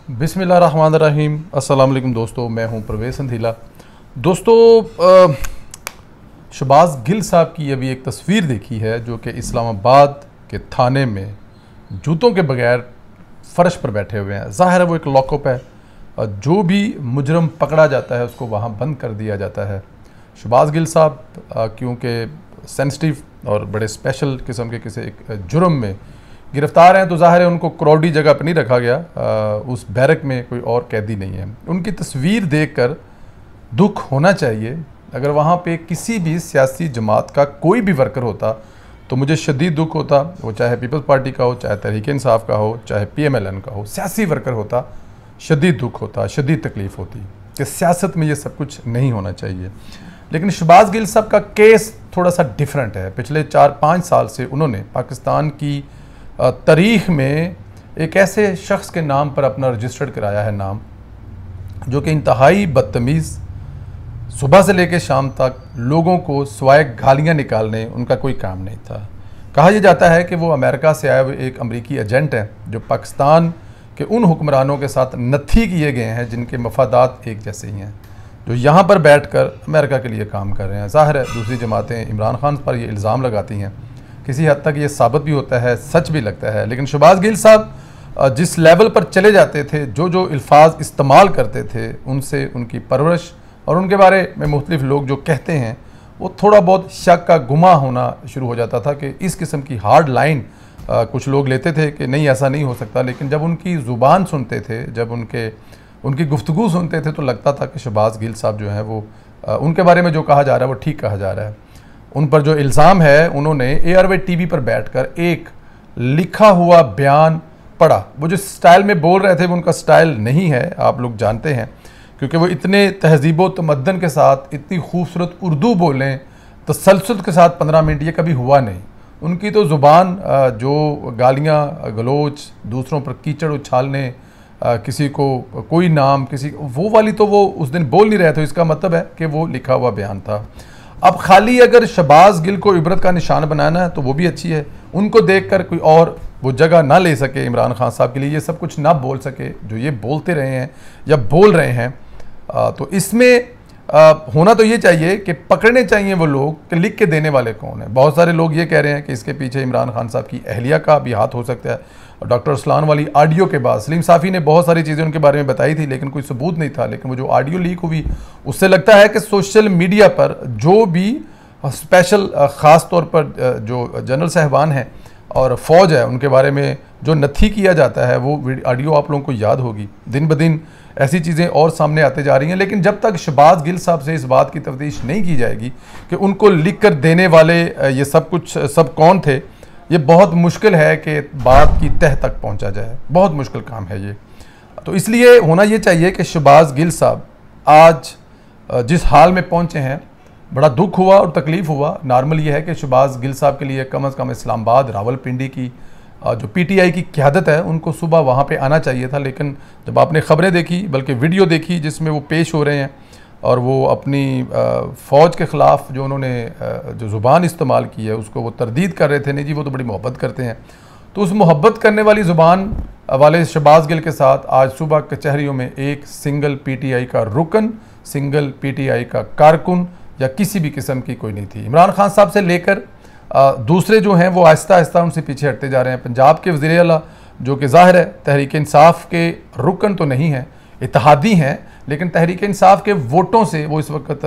बिस्मिल्लाहिर्रहमानिर्रहीम। अस्सलाम वालेकुम दोस्तों, मैं हूं परवेज़ संधीला। दोस्तों, शहबाज गिल साहब की अभी एक तस्वीर देखी है जो कि इस्लामाबाद के थाने में जूतों के बगैर फ़र्श पर बैठे हुए हैं। ज़ाहिर है वो एक लॉकअप है, जो भी मुजरम पकड़ा जाता है उसको वहाँ बंद कर दिया जाता है। शहबाज गिल साहब क्योंकि सेंसिटिव और बड़े स्पेशल किस्म के किसी एक जुर्म में गिरफ़्तार हैं, तो ज़ाहिर है उनको क्राउडी जगह पर नहीं रखा गया। उस बैरक में कोई और कैदी नहीं है। उनकी तस्वीर देखकर दुख होना चाहिए। अगर वहाँ पे किसी भी सियासी जमात का कोई भी वर्कर होता तो मुझे शदीद दुख होता, वो चाहे पीपल्स पार्टी का हो, चाहे तहरीक इंसाफ का हो, चाहे PMLN का हो, सियासी वर्कर होता, शदीद दुख होता, शदीद तकलीफ़ होती कि सियासत में ये सब कुछ नहीं होना चाहिए। लेकिन शहबाज गिल साहब का केस थोड़ा सा डिफरेंट है। पिछले 4-5 साल से उन्होंने पाकिस्तान की तारीख़ में एक ऐसे शख्स के नाम पर अपना रजिस्टर्ड कराया है नाम, जो कि इंतहाई बदतमीज़, सुबह से लेकर शाम तक लोगों को सिवाय गालियाँ निकालने उनका कोई काम नहीं था। कहा यह जाता है कि वो अमेरिका से आए हुए एक अमरीकी एजेंट हैं जो पाकिस्तान के उन हुक्मरानों के साथ नत्थी किए गए हैं जिनके मफादात एक जैसे ही हैं, जो यहाँ पर बैठकर अमेरिका के लिए काम कर रहे हैं। ज़ाहिर है दूसरी जमातें इमरान खान पर ये इल्ज़ाम लगाती हैं, किसी हद तक ये साबित भी होता है, सच भी लगता है। लेकिन शहबाज गिल साहब जिस लेवल पर चले जाते थे, जो जो अल्फाज इस्तेमाल करते थे, उनसे उनकी परवरिश और उनके बारे में मुख्तलिफ लोग जो कहते हैं वो थोड़ा बहुत शक का गुमा होना शुरू हो जाता था कि इस किस्म की हार्ड लाइन कुछ लोग लेते थे कि नहीं ऐसा नहीं हो सकता। लेकिन जब उनकी ज़ुबान सुनते थे, जब उनकी गुफ्तगू सुनते थे, तो लगता था कि शहबाज गिल साहब जो हैं वो उनके बारे में जो कहा जा रहा है वो ठीक कहा जा रहा है। उन पर जो इल्ज़ाम है, उन्होंने एयरवे TV पर बैठकर एक लिखा हुआ बयान पढ़ा। वो जो स्टाइल में बोल रहे थे वो उनका स्टाइल नहीं है, आप लोग जानते हैं, क्योंकि वो इतने तहज़ीब व तमद्दन के साथ इतनी खूबसूरत उर्दू बोलें तसलसल के साथ 15 मिनट, ये कभी हुआ नहीं। उनकी तो ज़ुबान जो गालियाँ गलोच, दूसरों पर कीचड़ उछालने, किसी को कोई नाम, किसी वो वाली तो वो उस दिन बोल नहीं रहे थे। इसका मतलब है कि वो लिखा हुआ बयान था। अब खाली अगर शहबाज गिल को इबरत का निशान बनाना है तो वो भी अच्छी है। उनको देखकर कोई और वो जगह ना ले सके इमरान खान साहब के लिए, ये सब कुछ ना बोल सके जो ये बोलते रहे हैं या बोल रहे हैं। तो इसमें होना तो ये चाहिए कि पकड़ने चाहिए वो लोग कि लिख के देने वाले कौन है। बहुत सारे लोग ये कह रहे हैं कि इसके पीछे इमरान खान साहब की अहलिया का भी हाथ हो सकता है। डॉक्टर असलान वाली ऑडियो के बाद सलीम साफ़ी ने बहुत सारी चीज़ें उनके बारे में बताई थी, लेकिन कोई सबूत नहीं था। लेकिन वो जो ऑडियो लीक हुई, उससे लगता है कि सोशल मीडिया पर जो भी स्पेशल ख़ास तौर पर जो जनरल साहबान हैं और फ़ौज है, उनके बारे में जो नत्थी किया जाता है, वो ऑडियो आप लोगों को याद होगी। दिन ब दिन ऐसी चीज़ें और सामने आते जा रही हैं। लेकिन जब तक शहबाज गिल साहब से इस बात की तफ्तीश नहीं की जाएगी कि उनको लिख कर देने वाले ये सब कौन थे, ये बहुत मुश्किल है कि बात की तह तक पहुंचा जाए। बहुत मुश्किल काम है ये। तो इसलिए होना ये चाहिए कि शहबाज गिल साहब आज जिस हाल में पहुंचे हैं, बड़ा दुख हुआ और तकलीफ़ हुआ। नॉर्मल ये है कि शहबाज गिल साहब के लिए कम अज़ कम इस्लामाबाद, रावलपिंडी की जो PTI की क़यादत है, उनको सुबह वहाँ पे आना चाहिए था। लेकिन जब आपने ख़बरें देखी, बल्कि वीडियो देखी जिसमें वो पेश हो रहे हैं और वो अपनी फ़ौज के ख़िलाफ़ जो उन्होंने जो ज़ुबान इस्तेमाल की है उसको वो तरदीद कर रहे थे, नहीं जी वो तो बड़ी मोहब्बत करते हैं। तो उस मोहब्बत करने वाली ज़ुबान वाले शहबाज गिल के साथ आज सुबह कचहरियों में एक सिंगल PTI का रुकन, सिंगल PTI का कारकुन या किसी भी किस्म की कोई नहीं थी। इमरान खान साहब से लेकर दूसरे जो हैं वो आहिस्ता आहिस्ता उनसे पीछे हटते जा रहे हैं। पंजाब के वज़ीर आला जो कि ज़ाहिर है तहरीक इंसाफ के रुकन तो नहीं हैं, इत्तेहादी हैं, लेकिन तहरीक इंसाफ के वोटों से वो इस वक्त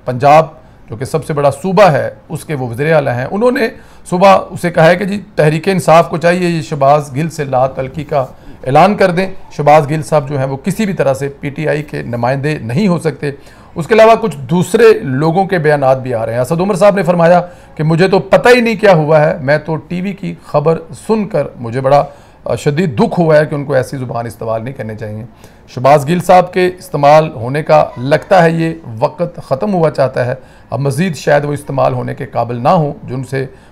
पंजाब जो कि सबसे बड़ा सूबा है उसके वो वज़ीर आला हैं। उन्होंने सुबह उसे कहा है कि जी तहरीक इंसाफ को चाहिए ये शहबाज गिल से ला तलखी का ऐलान कर दें। शहबाज गिल साहब जो हैं वो किसी भी तरह से PTI के नुमाइंदे नहीं हो सकते। उसके अलावा कुछ दूसरे लोगों के बयानात भी आ रहे हैं। असद उमर साहब ने फरमाया कि मुझे तो पता ही नहीं क्या हुआ है, मैं तो TV की खबर सुनकर मुझे बड़ा शदीद दुख हुआ है कि उनको ऐसी ज़ुबान इस्तेमाल नहीं करनी चाहिए। शहबाज गिल साहब के इस्तेमाल होने का लगता है ये वक्त ख़त्म हुआ चाहता है। अब मज़ीद शायद वो इस्तेमाल होने के काबिल ना हो, जो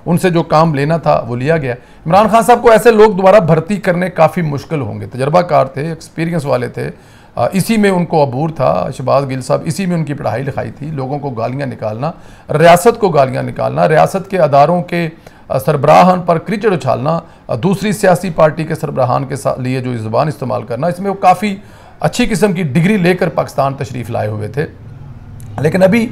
उनसे जो काम लेना था वो लिया गया। इमरान खान साहब को ऐसे लोग दोबारा भर्ती करने काफ़ी मुश्किल होंगे। तजर्बाकार थे, एक्सपीरियंस वाले थे, इसी में उनको अबूर था। शहबाज गिल साहब इसी में उनकी पढ़ाई लिखाई थी, लोगों को गालियाँ निकालना, रियासत को गालियाँ निकालना, रियासत के अदारों के सरबराहान पर कीचड़ उछालना, दूसरी सियासी पार्टी के सरबराहान के साथ लिए जो ज़ुबान इस्तेमाल करना, इसमें वो काफ़ी अच्छी किस्म की डिग्री लेकर पाकिस्तान तशरीफ़ लाए हुए थे। लेकिन अभी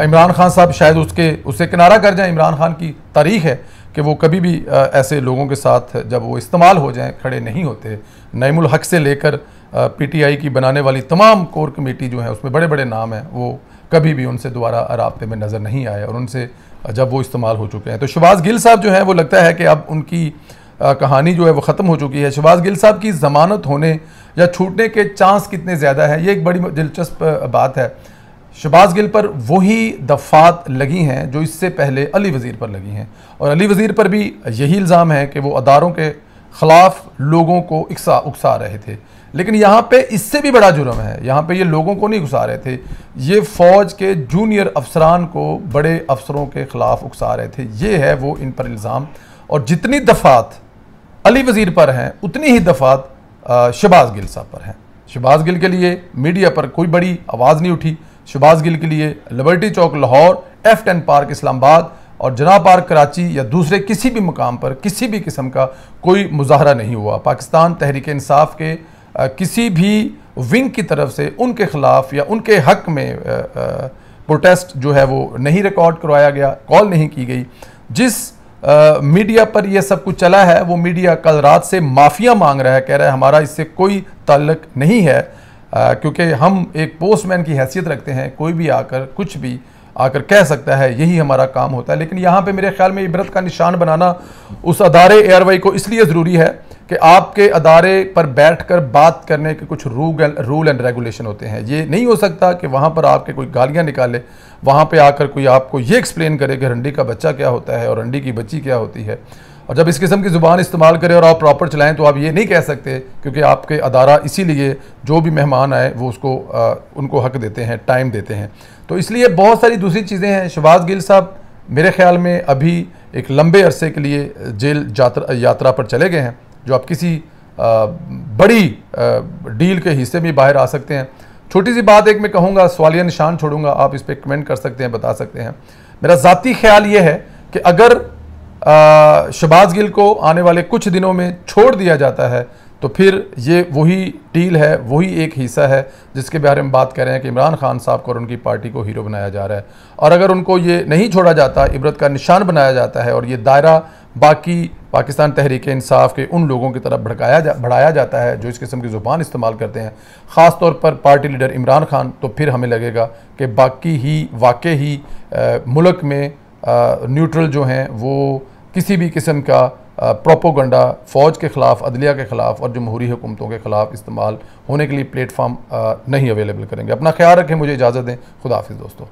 इमरान खान साहब शायद उससे किनारा कर जाएं। इमरान खान की तारीख है कि वो कभी भी ऐसे लोगों के साथ जब वो इस्तेमाल हो जाएं खड़े नहीं होते। नईमुल हक से लेकर PTI की बनाने वाली तमाम कोर कमेटी जो है उसमें बड़े बड़े नाम हैं, वो कभी भी उनसे दोबारा राब्ते में नज़र नहीं आए और उनसे जब वो इस्तेमाल हो चुके हैं। तो शहबाज गिल साहब जो है वो लगता है कि अब उनकी कहानी जो है वो ख़त्म हो चुकी है। शहबाज गिल साहब की ज़मानत होने या छूटने के चांस कितने ज़्यादा है, ये एक बड़ी दिलचस्प बात है। शहबाज गिल पर वही दफ़ात लगी हैं जो इससे पहले अली वज़ीर पर लगी हैं, और अली वज़ीर पर भी यही इल्ज़ाम है कि वो अदारों के ख़िलाफ़ लोगों को उकसा रहे थे। लेकिन यहाँ पे इससे भी बड़ा जुर्म है, यहाँ पे ये लोगों को नहीं उकसा रहे थे, ये फ़ौज के जूनियर अफसरान को बड़े अफसरों के ख़िलाफ़ उकसा रहे थे। ये है वो इन पर इल्ज़ाम। और जितनी दफ़ात अली वज़ीर पर हैं उतनी ही दफ़ात शहबाज गिल साहब पर हैं। शहबाज गिल के लिए मीडिया पर कोई बड़ी आवाज़ नहीं उठी। शहबाज गिल के लिए लिबर्टी चौक लाहौर, F10 पार्क इस्लामाबाद और जना पार्क कराची या दूसरे किसी भी मुकाम पर किसी भी किस्म का कोई मुजाहरा नहीं हुआ। पाकिस्तान तहरीक इंसाफ के किसी भी विंग की तरफ से उनके ख़िलाफ़ या उनके हक़ में प्रोटेस्ट जो है वो नहीं रिकॉर्ड करवाया गया, कॉल नहीं की गई। जिस मीडिया पर यह सब कुछ चला है वो मीडिया कल रात से माफ़िया मांग रहा है, कह रहा है हमारा इससे कोई ताल्लुक़ नहीं है, क्योंकि हम एक पोस्टमैन की हैसियत रखते हैं, कोई भी आकर कुछ भी आकर कह सकता है, यही हमारा काम होता है। लेकिन यहाँ पे मेरे ख्याल में इबरत का निशान बनाना उस अदारे ARY को इसलिए ज़रूरी है कि आपके अदारे पर बैठकर बात करने के कुछ रूल एंड रेगुलेशन होते हैं। ये नहीं हो सकता कि वहाँ पर आपके कोई गालियाँ निकाले, वहाँ पे आकर कोई आपको ये एक्सप्लेन करे कि रंडी का बच्चा क्या होता है और रंडी की बच्ची क्या होती है। और जब इस किस्म की ज़ुबान इस्तेमाल करें और आप प्रॉपर चलाएं तो आप ये नहीं कह सकते, क्योंकि आपके अदारा इसीलिए जो भी मेहमान आए वो उसको उनको हक देते हैं, टाइम देते हैं। तो इसलिए बहुत सारी दूसरी चीज़ें हैं। शहबाज गिल साहब मेरे ख्याल में अभी एक लंबे अरसे के लिए जेल यात्रा पर चले गए हैं, जो आप किसी बड़ी डील के हिस्से में बाहर आ सकते हैं। छोटी सी बात एक मैं कहूँगा, सवालिया निशान छोड़ूंगा, आप इस पर कमेंट कर सकते हैं, बता सकते हैं। मेरा ज़ाती ख्याल ये है कि अगर शहबाज गिल को आने वाले कुछ दिनों में छोड़ दिया जाता है तो फिर ये वही डील है, वही एक हिस्सा है जिसके बारे में बात कर रहे हैं कि इमरान खान साहब को और उनकी पार्टी को हीरो बनाया जा रहा है। और अगर उनको ये नहीं छोड़ा जाता, इबरत का निशान बनाया जाता है और ये दायरा बाकी पाकिस्तान तहरीक इंसाफ के उन लोगों की तरफ बढ़ाया जाता है जो इस किस्म की ज़ुबान इस्तेमाल करते हैं, ख़ास तौर पर पार्टी लीडर इमरान खान, तो फिर हमें लगेगा कि बाकी ही वाकई ही मुल्क में न्यूट्रल जो हैं वो किसी भी किस्म का प्रोपोगंडा फ़ौज के ख़िलाफ़, अदलिया के ख़िलाफ़ और जमहूरी हुकूमतों के ख़िलाफ़ इस्तेमाल होने के लिए प्लेटफार्म नहीं अवेलेबल करेंगे। अपना ख्याल रखें, मुझे इजाज़त दें। खुदा हाफ़िज़ दोस्तों।